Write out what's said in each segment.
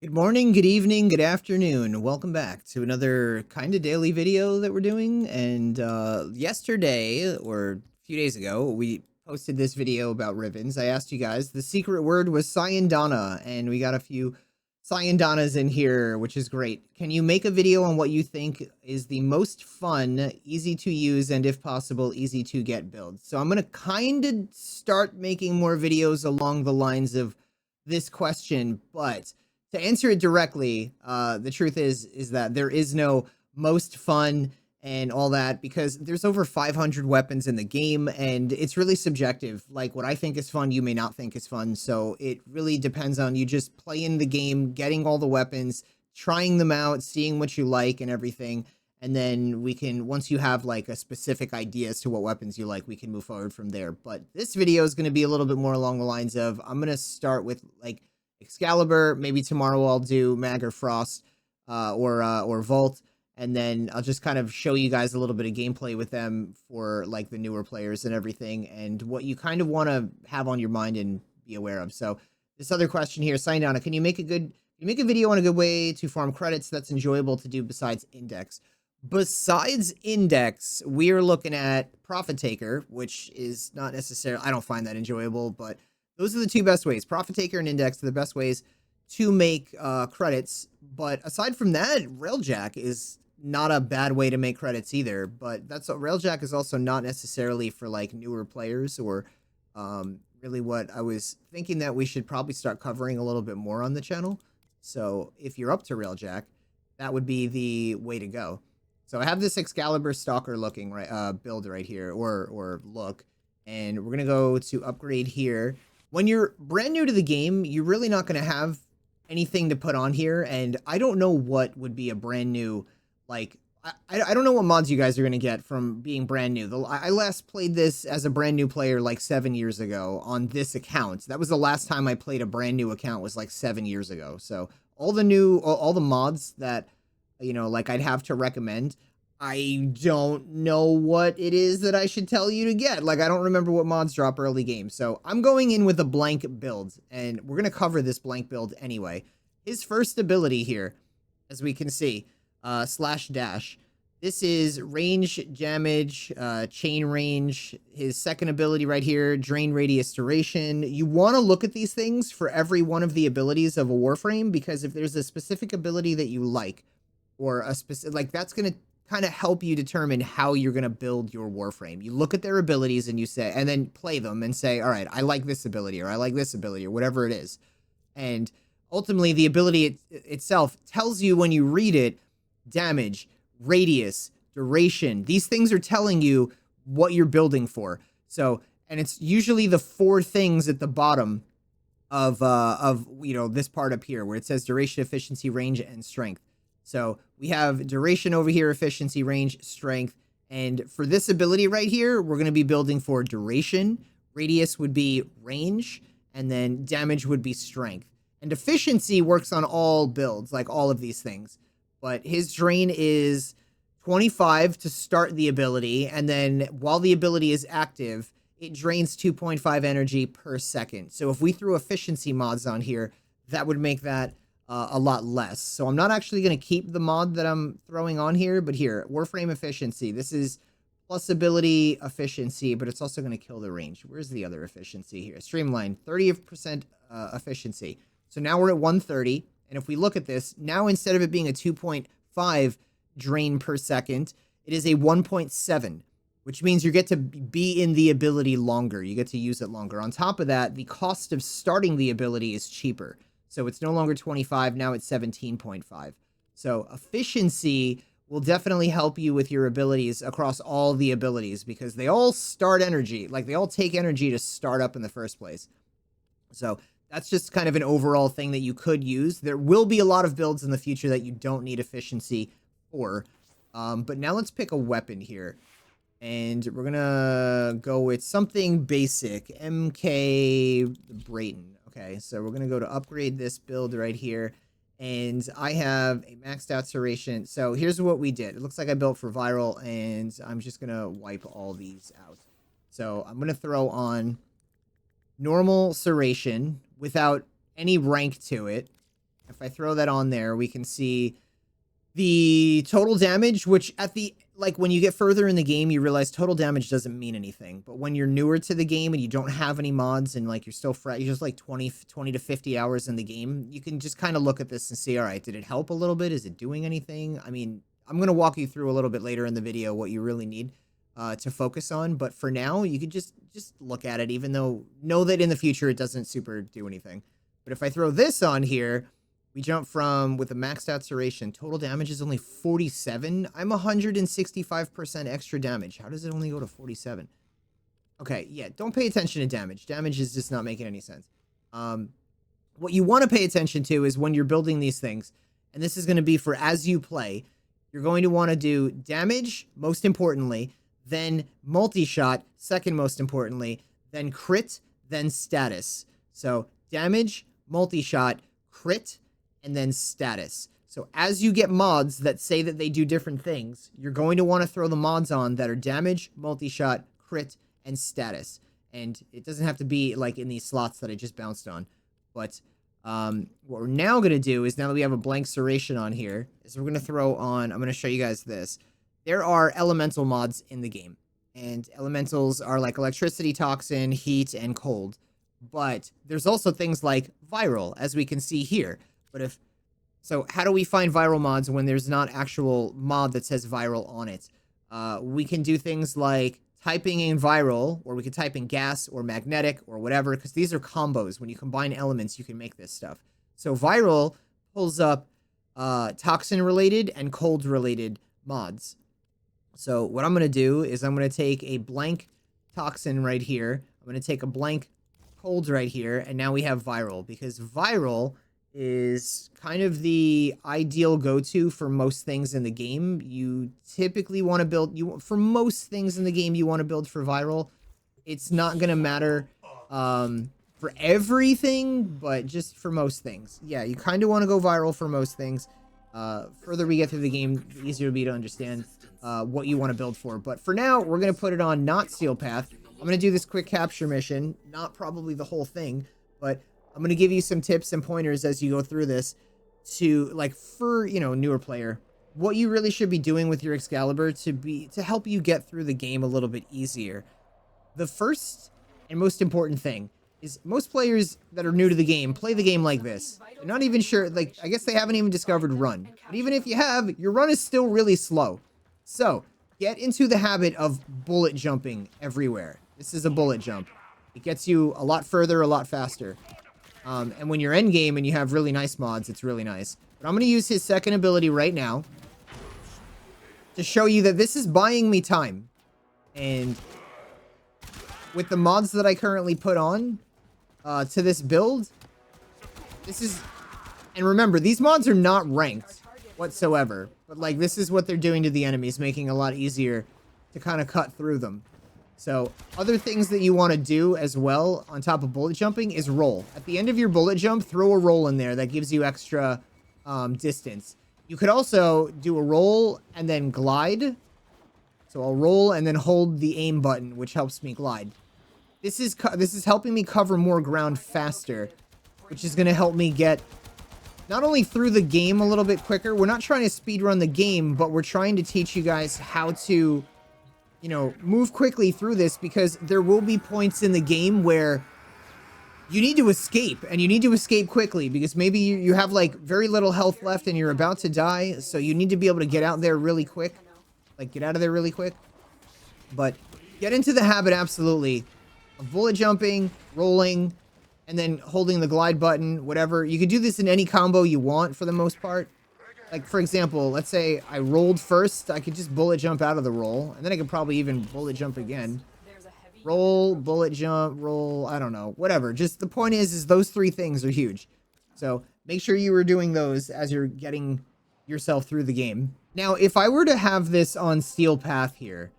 Good morning, good evening, good afternoon. Welcome back to another kind of daily video that we're doing. And yesterday, or a few days ago, we posted this video about ribbons. I asked you guys, the secret word was Sayandana, and we got a few Sayandanas in here, which is great. Can you make a video on what you think is the most fun, easy to use, and if possible, easy to get builds? So I'm going to kind of start making more videos along the lines of this question, but to answer it directly, the truth is that there is no most fun and all that because there's over 500 weapons in the game and it's really subjective. Like what I think is fun, you may not think is fun. So it really depends on you just playing the game, getting all the weapons, trying them out, seeing what you like and everything. And then we can, once you have like a specific idea as to what weapons you like, we can move forward from there. But this video is going to be a little bit more along the lines of, I'm going to start with like Excalibur. Maybe tomorrow I'll do Mag or Frost or Volt, and then I'll just kind of show you guys a little bit of gameplay with them for like the newer players and everything, and what you kind of want to have on your mind and be aware of. So this other question here, Sayandana, can you make a video on a good way to farm credits that's enjoyable to do besides Index? Besides Index, we are looking at Profit Taker, which is not necessarily, I don't find that enjoyable, but those are the two best ways. Profit Taker and Index are the best ways to make credits. But aside from that, Railjack is not a bad way to make credits either. But Railjack is also not necessarily for like newer players or really what I was thinking that we should probably start covering a little bit more on the channel. So if you're up to Railjack, that would be the way to go. So I have this Excalibur Stalker looking build right here, or look, and we're gonna go to upgrade here. When you're brand new to the game, you're really not going to have anything to put on here. And I don't know what would be a brand new, like, I don't know what mods you guys are going to get from being brand new. I last played this as a brand new player like 7 years ago on this account. That was the last time I played a brand new account, was like 7 years ago. So all the mods that, you know, like I'd have to recommend, I don't know what it is that I should tell you to get. Like, I don't remember what mods drop early game. So I'm going in with a blank build, and we're going to cover this blank build anyway. His first ability here, as we can see, slash dash. This is range damage, chain range. His second ability right here, drain radius duration. You want to look at these things for every one of the abilities of a Warframe, because if there's a specific ability that you like, or a specific, like, that's going to kind of help you determine how you're going to build your Warframe. You look at their abilities and you say, and then play them and say, all right, I like this ability, or I like this ability, or whatever it is. And ultimately, the ability itself tells you when you read it, damage, radius, duration. These things are telling you what you're building for. So, and it's usually the 4 things at the bottom of you know, this part up here where it says duration, efficiency, range, and strength. So we have duration over here, efficiency, range, strength. And for this ability right here, we're going to be building for duration. Radius would be range. And then damage would be strength. And efficiency works on all builds, like all of these things. But his drain is 25 to start the ability. And then while the ability is active, it drains 2.5 energy per second. So if we threw efficiency mods on here, that would make that a lot less. So I'm not actually going to keep the mod that I'm throwing on here, but here, Warframe efficiency. This is plus ability efficiency, but it's also going to kill the range. Where's the other efficiency here? Streamline, 30% efficiency. So now we're at 130. And if we look at this, now instead of it being a 2.5 drain per second, it is a 1.7, which means you get to be in the ability longer. You get to use it longer. On top of that, the cost of starting the ability is cheaper. So it's no longer 25, now it's 17.5. So efficiency will definitely help you with your abilities across all the abilities, because they all start energy. Like, they all take energy to start up in the first place. So that's just kind of an overall thing that you could use. There will be a lot of builds in the future that you don't need efficiency for. But now let's pick a weapon here. And we're going to go with something basic. MK Brayton. Okay, so we're going to go to upgrade this build right here. And I have a maxed out duration. So here's what we did. It looks like I built for viral, and I'm just going to wipe all these out. So I'm going to throw on normal Serration without any rank to it. If I throw that on there, we can see the total damage, which at the, like, when you get further in the game, you realize total damage doesn't mean anything. But when you're newer to the game and you don't have any mods and, like, you're still fresh, you're just like 20 to 50 hours in the game, you can just kind of look at this and see, all right, did it help a little bit? Is it doing anything? I mean, I'm going to walk you through a little bit later in the video what you really need to focus on. But for now, you could just look at it, even though know that in the future it doesn't super do anything. But if I throw this on here, we jump from, with a maxed out duration, total damage is only 47. I'm 165% extra damage. How does it only go to 47? Okay, yeah, don't pay attention to damage. Damage is just not making any sense. What you want to pay attention to is when you're building these things, and this is going to be for as you play, you're going to want to do damage, most importantly, then multi-shot, second most importantly, then crit, then status. So damage, multi-shot, crit, and then status. So as you get mods that say that they do different things, you're going to want to throw the mods on that are damage, multi-shot, crit, and status. And it doesn't have to be like in these slots that I just bounced on. But what we're now going to do is, now that we have a blank Serration on here, is we're going to throw on, I'm going to show you guys this. There are elemental mods in the game. And elementals are like electricity, toxin, heat, and cold. But there's also things like viral, as we can see here. But if, so how do we find viral mods when there's not actual mod that says viral on it? We can do things like typing in viral, or we could type in gas or magnetic or whatever, because these are combos. When you combine elements, you can make this stuff. So viral pulls up toxin related and cold related mods. So what I'm going to do is I'm going to take a blank toxin right here. I'm going to take a blank cold right here. And now we have viral, because viral is kind of the ideal go-to for most things in the game. You typically want to build, for most things in the game, you want to build for viral. It's not going to matter for everything, but just for most things. Yeah, you kind of want to go viral for most things. Further we get through the game, the easier it'll be to understand what you want to build for. But for now, we're going to put it on not Steel Path. I'm going to do this quick capture mission, not probably the whole thing, but I'm going to give you some tips and pointers as you go through this to, like, for, you know, newer player, what you really should be doing with your Excalibur to help you get through the game a little bit easier. The first and most important thing is most players that are new to the game play the game like this. They're not even sure, like, I guess they haven't even discovered run. But even if you have, your run is still really slow. So get into the habit of bullet jumping everywhere. This is a bullet jump. It gets you a lot further, a lot faster. And when you're end game and you have really nice mods, it's really nice. But I'm going to use his second ability right now to show you that this is buying me time. And with the mods that I currently put on to this build, this is... And remember, these mods are not ranked whatsoever. But, like, this is what they're doing to the enemies, making it a lot easier to kind of cut through them. So, other things that you want to do as well, on top of bullet jumping, is roll. At the end of your bullet jump, throw a roll in there. That gives you extra distance. You could also do a roll and then glide. So, I'll roll and then hold the aim button, which helps me glide. This is helping me cover more ground faster, which is going to help me get not only through the game a little bit quicker. We're not trying to speedrun the game, but we're trying to teach you guys how to, you know, move quickly through this, because there will be points in the game where you need to escape, and you need to escape quickly, because maybe you have, like, very little health left and you're about to die, so you need to be able to get out there really quick. Like, get out of there really quick. But get into the habit, absolutely, of bullet jumping, rolling, and then holding the glide button, whatever. You could do this in any combo you want for the most part. Like, for example, let's say I rolled first. I could just bullet jump out of the roll. And then I could probably even bullet jump again. Roll, bullet jump, roll, I don't know. Whatever. Just the point is those three things are huge. So make sure you are doing those as you're getting yourself through the game. Now, if I were to have this on Steel Path here,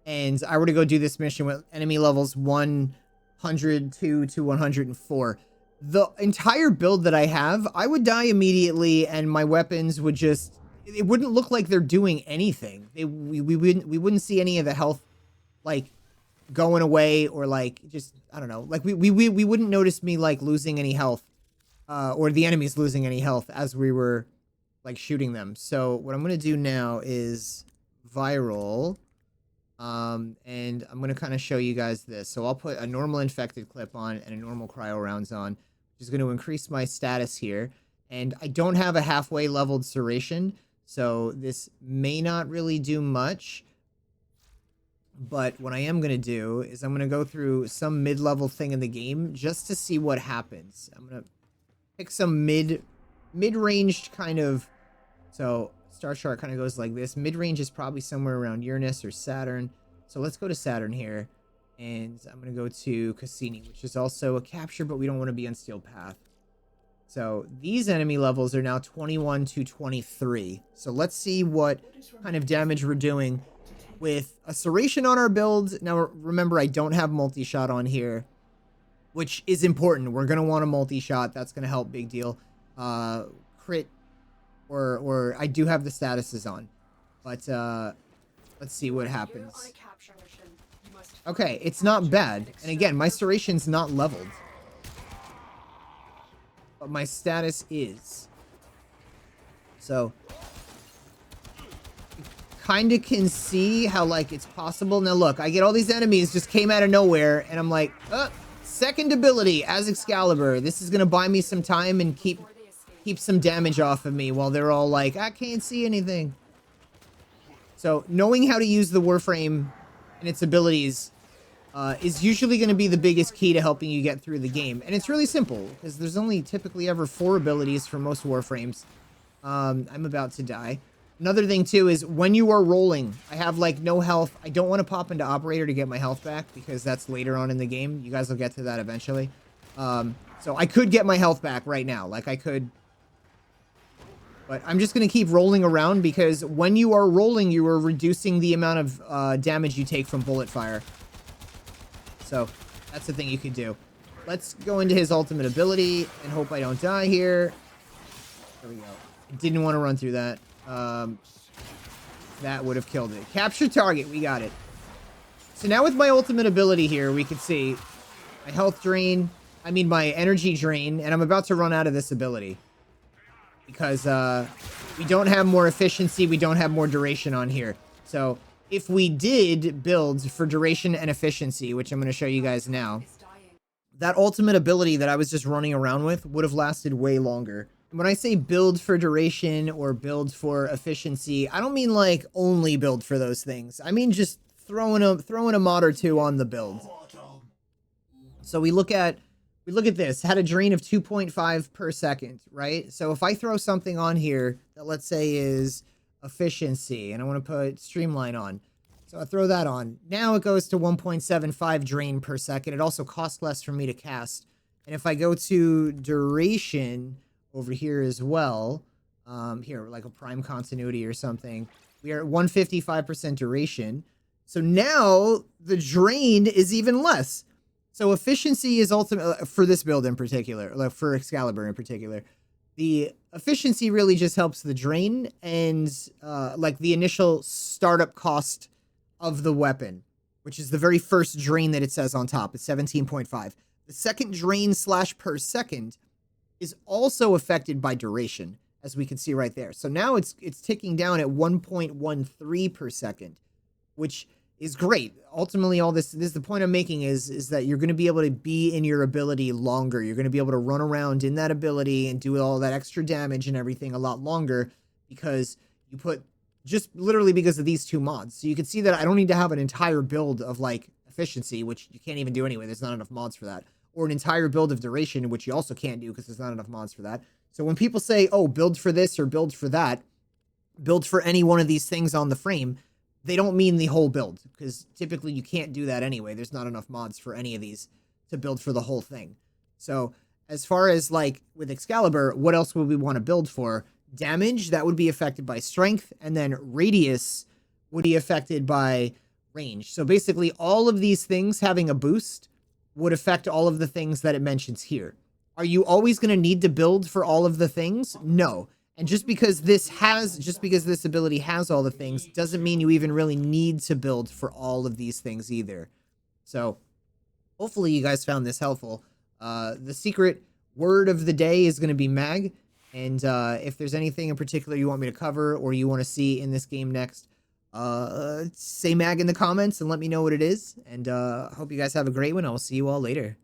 and I were to go do this mission with enemy levels 102 to 104, the entire build that I have, I would die immediately, and my weapons would just, it wouldn't look like they're doing anything. We wouldn't see any of the health, like, going away, or, like, just, I don't know, like, we wouldn't notice me, like, losing any health or the enemy's losing any health as we were like shooting them. So what I'm going to do now is viral. And I'm going to kind of show you guys this. So I'll put a normal infected clip on and a normal cryo rounds on, which is going to increase my status here. And I don't have a halfway leveled Serration, so this may not really do much. But what I am going to do is I'm going to go through some mid-level thing in the game just to see what happens. I'm going to pick some mid-ranged kind of... So star chart kind of goes like this. Mid-range is probably somewhere around Uranus or Saturn. So let's go to Saturn here. And I'm going to go to Cassini, which is also a capture, but we don't want to be on Steel Path. So these enemy levels are now 21 to 23. So let's see what kind of damage we're doing with a Serration on our build. Now, remember, I don't have multi-shot on here, which is important. We're going to want a multi-shot. That's going to help. Big deal. Crit, or I do have the statuses on. But let's see what happens. Okay, it's not bad. And again, my Seration's not leveled. But my status is. So kind of can see how like it's possible. Now look, I get all these enemies just came out of nowhere and I'm like, second ability as Excalibur. This is gonna buy me some time and keep some damage off of me while they're all like, I can't see anything. So knowing how to use the Warframe and its abilities is usually going to be the biggest key to helping you get through the game. And it's really simple, because there's only typically ever 4 abilities for most Warframes. I'm about to die. Another thing, too, is when you are rolling, I have, like, no health. I don't want to pop into Operator to get my health back, because that's later on in the game. You guys will get to that eventually. So I could get my health back right now. Like, I could... But I'm just going to keep rolling around, because when you are rolling, you are reducing the amount of damage you take from bullet fire. So, that's the thing you could do. Let's go into his ultimate ability and hope I don't die here. There we go. I didn't want to run through that. That would have killed it. Capture target. We got it. So now with my ultimate ability here, we can see my health drain. I mean, my energy drain. And I'm about to run out of this ability. Because we don't have more efficiency. We don't have more duration on here. So... if we did build for duration and efficiency, which I'm going to show you guys now, that ultimate ability that I was just running around with would have lasted way longer. When I say build for duration or build for efficiency, I don't mean like only build for those things. I mean just throwing a mod or two on the build. So we look at this, had a drain of 2.5 per second, right? So if I throw something on here that let's say is efficiency, and I want to put streamline on. So I throw that on. Now it goes to 1.75 drain per second. It also costs less for me to cast. And if I go to duration over here as well, here, like a prime continuity or something, we are at 155% duration. So now the drain is even less. So efficiency is ultimate for this build in particular, like for Excalibur in particular. The efficiency really just helps the drain and like the initial startup cost of the weapon, which is the very first drain that it says on top. It's 17.5. The second drain / per second is also affected by duration, as we can see right there. So now it's ticking down at 1.13 per second, which is great. Ultimately, all this the point I'm making is that you're going to be able to be in your ability longer. You're going to be able to run around in that ability and do all that extra damage and everything a lot longer because you put just literally because of these 2 mods. So you can see that I don't need to have an entire build of like efficiency, which you can't even do anyway. There's not enough mods for that. Or an entire build of duration, which you also can't do because there's not enough mods for that. So when people say, oh, build for this or build for that, build for any one of these things on the frame, they don't mean the whole build, because typically you can't do that anyway. There's not enough mods for any of these to build for the whole thing. So as far as like with Excalibur, what else would we want to build for? Damage, that would be affected by strength, and then radius would be affected by range. So basically all of these things having a boost would affect all of the things that it mentions here. Are you always going to need to build for all of the things? No. And just because this ability has all the things doesn't mean you even really need to build for all of these things either. So hopefully you guys found this helpful. The secret word of the day is going to be mag. And if there's anything in particular you want me to cover or you want to see in this game next, say mag in the comments and let me know what it is. And hope you guys have a great one. I'll see you all later.